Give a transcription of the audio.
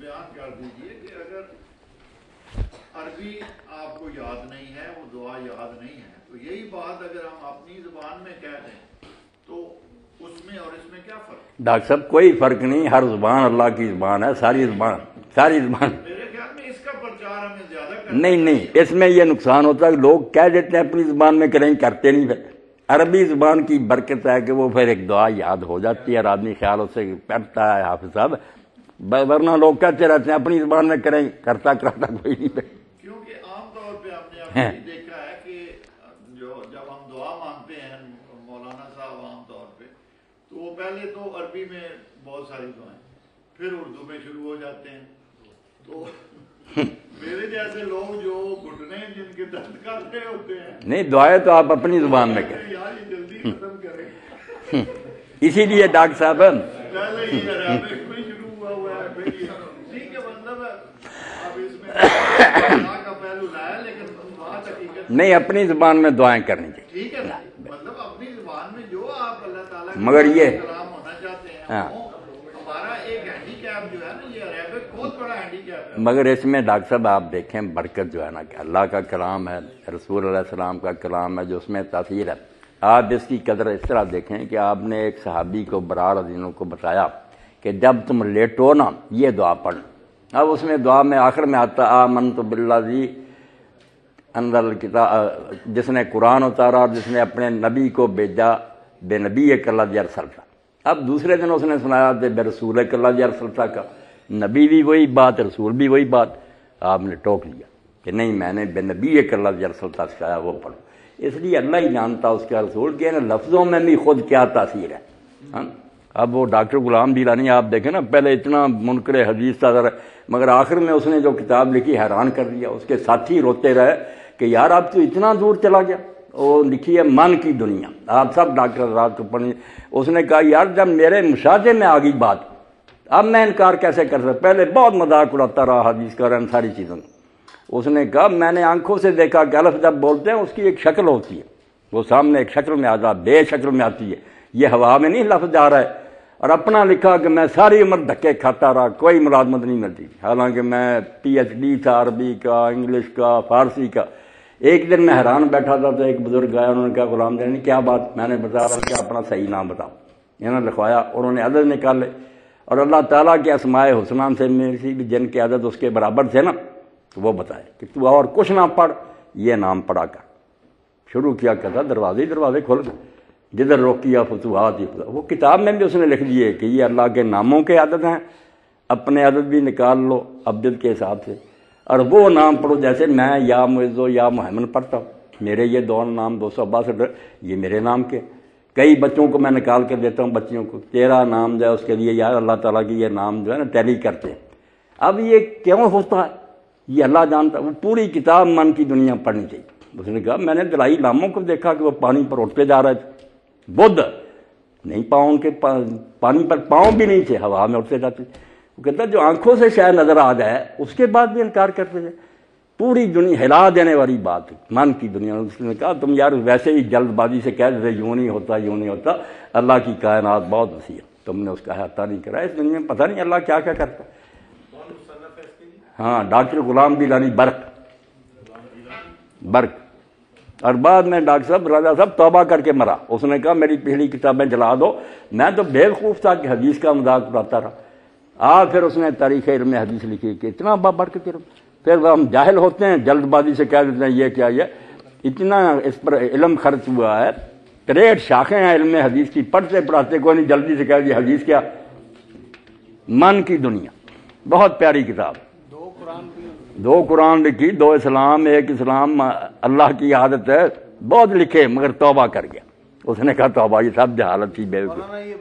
بیان کر دیجئے کہ اگر عربی آپ کو یاد نہیں ہے، وہ دعا یاد نہیں ہے، تو یہی بات اگر ہم اپنی زبان میں کہہ دیں تو اس میں اور اس میں کیا فرق؟ ڈاکٹر صاحب کوئی فرق نہیں، ہر زبان اللہ کی زبان ہے، ساری زبان میرے خیال میں اس کا پرچار ہمیں زیادہ کرنا نہیں، اس میں یہ نقصان ہوتا ہے کہ لوگ کہہ دیتے ہیں اپنی زبان میں کریں، کرتے نہیں پھر۔ عربی زبان کی برکت ہے کہ وہ پھر ایک دعا یاد ہو جاتی ہے اور آدمی خیال اسے پڑھتا ہے حافظ صاحب، ورنہ لوگ کہتے رہتے ہیں اپنی زبان میں کریں، کرتا کوئی نہیں پھر۔ کیونکہ عام طور پہ آپ نے ابھی دیکھا ہے کہ جب ہم دعا مانگتے ہیں مولانا صاحب عام طور پہ تو وہ پہلے تو عربی میں بہت ساری دعائیں، پھر اردو میں شروع ہو جاتے ہیں، تو میرے جیسے لوگ جو گھٹنے جن کے درد کر رہے ہوتے ہیں، نہیں دعائیں تو آپ اپنی زبان میں کریں، یار یہ جلدی ختم کریں، اسی لیے ڈاکٹر صاحب پہلے ہی عربک میں شروع ہوا ہے، پھر یہ ٹھیک ہے، مطلب اب اس میں دعا کا پہلو لایا، لیکن بات حقیقت نہیں اپنی زبان میں دعائیں کرنی چاہیے، ٹھیک ہے نا، مطلب اپنی زبان میں جو آپ اللہ تعالیٰ کا مگر یہ کلام ہونا چاہتے ہیں، ہمارا ایک ہینڈی کیپ جو ہے نا، یہ عربک بہت بڑا ہینڈی کیپ ہے۔ مگر اس میں ڈاکٹر صاحب آپ دیکھیں برکت جو ہے نا کہ اللہ کا کلام ہے، رسول علیہ السلام کا کلام ہے، جو اس میں تاثیر ہے، آپ اس کی قدر اس طرح دیکھیں کہ آپ نے ایک صحابی کو برار ادینوں کو بتایا کہ جب تم لیٹو نا یہ دعا پڑھنا، اب اس میں دعا میں آخر میں آتا آمنت بالذی انزل الکتاب، جس نے قرآن اتارا اور جس نے اپنے نبی کو بھیجا بے نبی الذی ارسلتا، اب دوسرے دن اس نے سنایا تھے بے رسول الذی ارسلتا کا، نبی بھی وہی بات رسول بھی وہی بات، آپ نے ٹوک لیا کہ نہیں میں نے بے نبی الذی ارسلتا سکھایا وہ پڑھو، اس لیے اللہ ہی جانتا اس کا رسول کہ ان لفظوں میں بھی خود کیا تاثیر ہے۔ اب وہ ڈاکٹر غلام دیلانی آپ دیکھیں نا، پہلے اتنا منکر حدیث تھا مگر آخر میں اس نے جو کتاب لکھی حیران کر دیا، اس کے ساتھی روتے رہے کہ یار اب تو اتنا دور چلا گیا، وہ لکھی ہے من کی دنیا، آپ سب ڈاکٹر حضرات کو پڑھیں، اس نے کہا یار جب میرے مشاہدے میں آ گئی بات اب میں انکار کیسے کر سکتا، پہلے بہت مذاق اڑاتا رہا حدیث کا ان ساری چیزوں کا، اس نے کہا میں نے آنکھوں سے دیکھا کہ الف جب بولتے ہیں اس کی ایک شکل ہوتی ہے، وہ سامنے ایک شکل میں آتا، بے شکل میں آتی ہے، یہ ہوا میں نہیں لفظ جا رہا ہے، اور اپنا لکھا کہ میں ساری عمر دھکے کھاتا رہا، کوئی ملازمت نہیں ملتی، حالانکہ میں PhD تھا عربی کا، انگلش کا، فارسی کا۔ ایک دن میں حیران بیٹھا تھا تو ایک بزرگ آیا، انہوں نے کہا غلام دیلانی کیا بات، میں نے بتایا کہ اپنا صحیح نام بتاؤ، انہوں نے لکھوایا، انہوں نے عدد نکالے اور اللہ تعالیٰ کے اسماء حسنہ سے میری بھی جن کے عدد اس کے برابر تھے نا، تو وہ بتائے کہ تو اور کچھ نہ پڑھ، یہ نام پڑھا کر، شروع کیا کہتا دروازے کھل گئے، جدھر روکیا فتوحات ہی فتوحات، وہ کتاب میں بھی اس نے لکھ دیے کہ یہ اللہ کے ناموں کے عدد ہیں، اپنے عدد بھی نکال لو ابجد کے حساب سے، اور وہ نام پڑھو جیسے میں یا معزو یا محمد پڑھتا ہوں، میرے یہ دو نام 262 یہ میرے نام کے، کئی بچوں کو میں نکال کر دیتا ہوں، بچیوں کو تیرا نام جو ہے اس کے لیے یار اللہ تعالیٰ کی یہ نام جو ہے نا ٹیلی کرتے ہیں۔ اب یہ کیوں ہوتا ہے یہ اللہ جانتا، وہ پوری کتاب من کی دنیا پڑھنی چاہیے۔ اس نے کہا میں نے دلائی لاموں کو دیکھا کہ وہ پانی پر اٹھتے جا رہے تھے، بدھ نہیں پاؤں ان کے پانی پر پاؤں بھی نہیں تھے، ہوا میں اٹھتے جاتے، وہ کہتا جو آنکھوں سے شاید نظر آ جائے اس کے بعد بھی انکار کرتے تھے، پوری دنیا ہلا دینے والی بات من کی دنیا۔ اس نے کہا تم یار ویسے ہی جلد بازی سے کہہ دیتے یوں نہیں ہوتا، اللہ کی کائنات بہت وسیع ہے، تم نے اس کا احاطہ نہیں کرا، اس دنیا میں پتہ نہیں اللہ کیا کیا کرتا ہے۔ ہاں ڈاکٹر غلام دیلانی برق، اور بعد میں ڈاکٹر صاحب راجہ صاحب توبہ کر کے مرا، اس نے کہا میری پچھلی کتابیں جلا دو، میں تو بے وقوف تھا کہ حدیث کا مذاق اڑاتا رہا۔ پھر اس نے تاریخ علم حدیث لکھی کہ اتنا بڑھ کے پھر ہم جاہل ہوتے ہیں، جلد بازی سے کہہ دیتے ہیں یہ کیا، یہ اتنا اس پر علم خرچ ہوا ہے، 63 شاخیں ہیں علم حدیث کی، پڑھتے پڑھاتے کوئی نہیں، جلدی سے کہہ دی حدیث کیا، من کی دنیا بہت پیاری کتاب، 2 قرآن لکھی، 2 اسلام، 1 اسلام اللہ کی عادت ہے، بہت لکھے مگر توبہ کر گیا، اس نے کہا توبہ، یہ سب جہالت تھی بے وقوف۔